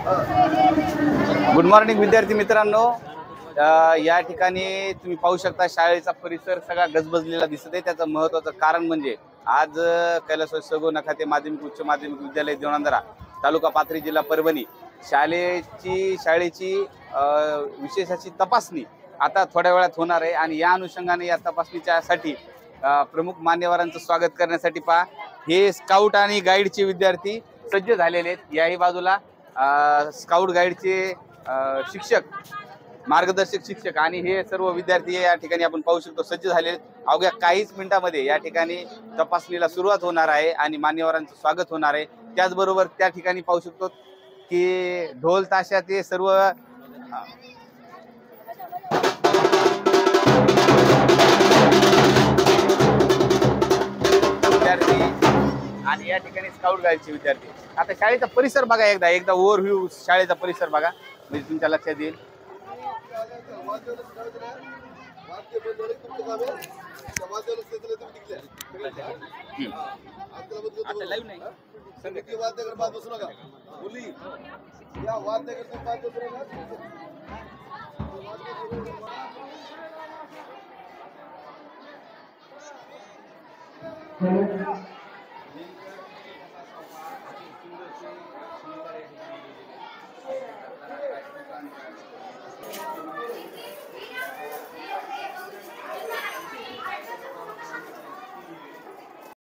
Good morning विद्यार्थी मित्रांनो, या ठिकाणी तुम्ही पाहू शकता शाळेचा परिसर सगळा गजबजलेला दिसत आहे। त्याचं महत्त्वाचं कारण म्हणजे आज कैलासवासी सगोना खाते माध्यमिक उच्च माध्यमिक विद्यालय देवनांदरा तालुका पाथरी जिल्हा परभणी शाळेची विशेष अशी तपासणी आता थोड्या वेळात होणार आहे। आणि या अनुषंगाने या तपासणीच्यासाठी प्रमुख मान्यवरांचं स्वागत करण्यासाठी पहा हे स्काउट आणि गाईडचे विद्यार्थी सज्ज झालेले आहेत। याही बाजूला स्काउट गाईडचे शिक्षक मार्गदर्शक शिक्षक आणि हे सर्व विद्यार्थी या ठिकाणी आपण पाहू शकतो सज्ज झाले। अवघ्या काहीच मिनिटांमध्ये या ठिकाणी तपासणीला सुरुवात होणार आहे आणि मान्यवरांचं स्वागत होणार आहे। त्याचबरोबर त्या ठिकाणी पाहू शकतो की ढोल ताशा ते सर्व विद्यार्थी आणि या ठिकाणी स्काउट गाईडचे विद्यार्थी। आता शाळेचा परिसर बघा, एकदा ओव्हरव्ह्यू शाळेचा परिसर बघा म्हणजे तुमच्या लक्षात येईल।